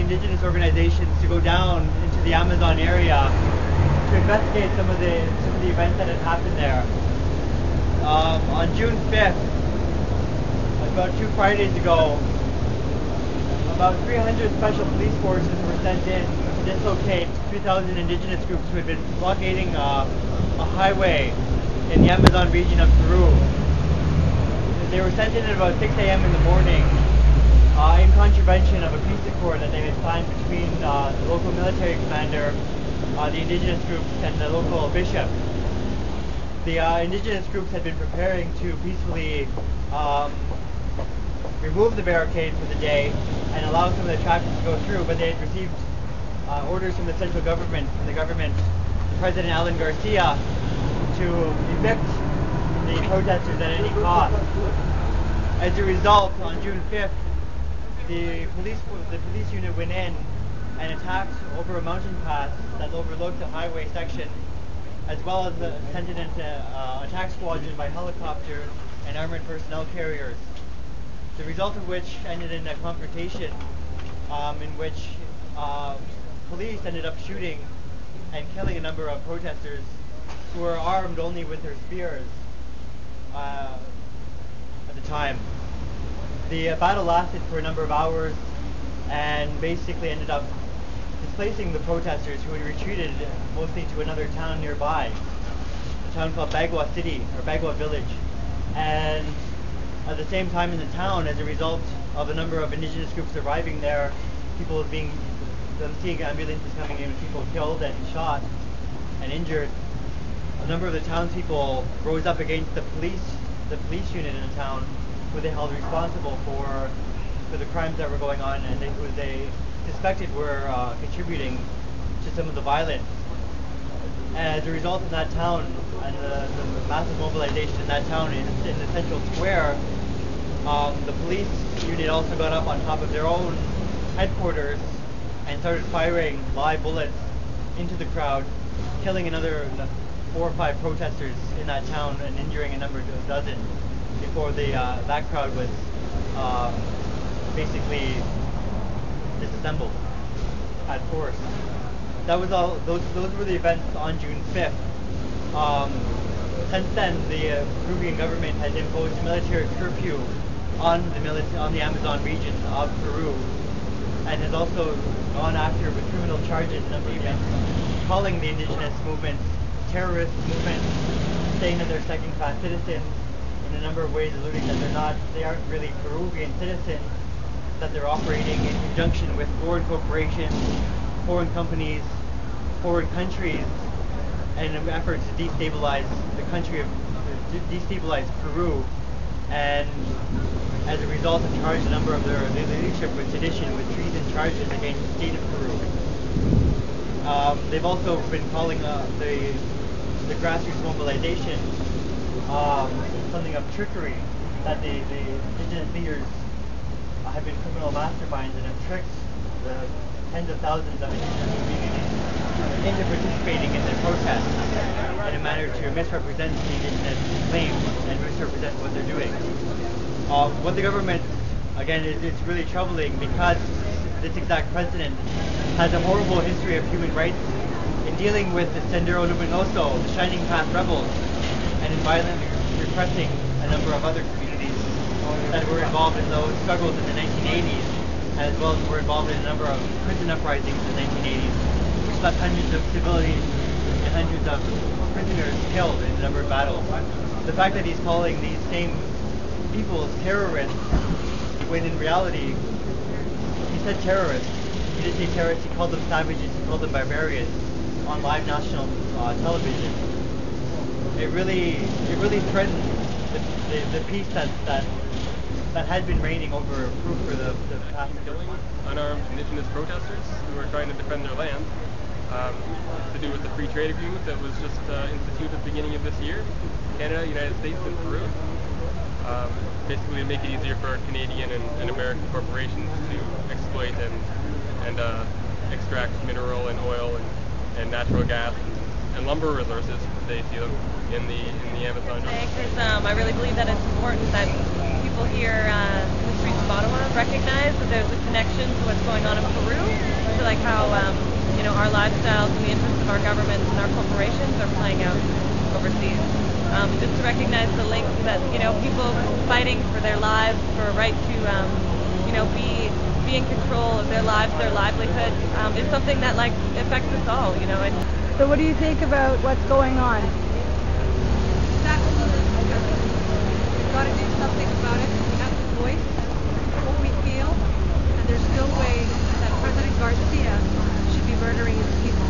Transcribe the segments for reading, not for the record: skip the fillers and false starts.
indigenous organizations to go down into the Amazon area to investigate some of the events that had happened there. On June 5th, about 2 Fridays ago, about 300 special police forces were sent in to dislocate 3,000 indigenous groups who had been blockading a highway in the Amazon region of Peru. They were sent in at about 6 a.m. in the morning in contravention of a peace accord that they had signed between the local military commander, the indigenous groups, and the local bishop. The indigenous groups had been preparing to peacefully remove the barricade for the day and allow some of the traffic to go through, but they had received orders from the central government, President Alan Garcia, to evict the protesters at any cost. As a result, on June 5th, the police unit went in and attacked over a mountain pass that overlooked the highway section, as well as sent in attack squadron by helicopter and armored personnel carriers. The result of which ended in a confrontation in which police ended up shooting and killing a number of protesters who were armed only with their spears at the time. The battle lasted for a number of hours and basically ended up displacing the protesters who had retreated mostly to another town nearby, a town called Bagua City, or Bagua Village. And at the same time in the town, as a result of a number of indigenous groups arriving there, seeing ambulances coming in, people killed and shot and injured, a number of the townspeople rose up against the police unit in the town, who they held responsible for the crimes that were going on, and who they suspected were contributing to some of the violence. As a result of that town and the massive mobilization in that town in the central square, the police unit also got up on top of their own headquarters and started firing live bullets into the crowd, killing another 4 or 5 protesters in that town and injuring a number of dozen before that crowd was basically disassembled at force. That was all. Those were the events on June 5th. Since then, the Peruvian government has imposed a military curfew on the Amazon region of Peru, and has also gone after with criminal charges a number of events, calling the indigenous movements terrorist movements, saying that they're second-class citizens in a number of ways, alluding that they aren't really Peruvian citizens, that they're operating in conjunction with foreign corporations, foreign companies, foreign countries, in an effort to destabilize the country destabilize Peru, and as a result have charged a number of their leadership with sedition, with treason charges against the state of Peru. They've also been calling the grassroots mobilization something of trickery, that the indigenous leaders have been criminal masterminds and have tricked the tens of thousands of indigenous communities into participating in the protests in a manner to misrepresent the indigenous claims and misrepresent what they're doing. What the government, again, it's really troubling because this exact president has a horrible history of human rights in dealing with the Sendero Luminoso, the Shining Path rebels, and in violently repressing a number of other communities that were involved in those struggles in the 1980s, as well as were involved in a number of prison uprisings in the 1980s, which left hundreds of civilians and hundreds of prisoners killed in a number of battles. The fact that he's calling these same people as terrorists, when in reality, he said terrorists. He didn't say terrorists, he called them savages, he called them barbarians on live national television. It really threatened the peace that had been reigning over Peru for the past killing unarmed indigenous protesters who are trying to defend their land. It's to do with the free trade agreement that was just instituted at the beginning of this year. Canada, United States, and Peru. Basically to make it easier for Canadian and American corporations to exploit and extract mineral and oil and natural gas and lumber resources, as they see them, in the Amazon. Because I really believe that it's important that people hear history streets of Ottawa recognize that there's a connection to what's going on in Peru, to like how our lifestyles and the interests of our governments and our corporations are playing out overseas. Just to recognize the links that people fighting for their lives, for a right to be in control of their lives, their livelihood, is something that affects us all. And So what do you think about what's going on? Absolutely disgusting. We've got to do something about it. We have to voice what we feel, and there's no way that President Garcia should be murdering his people.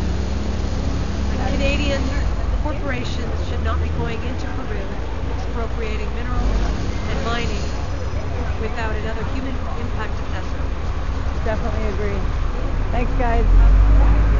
And Canadian corporations should not be going into Peru, expropriating minerals and mining without another human impact assessment. Definitely agree. Thanks, guys.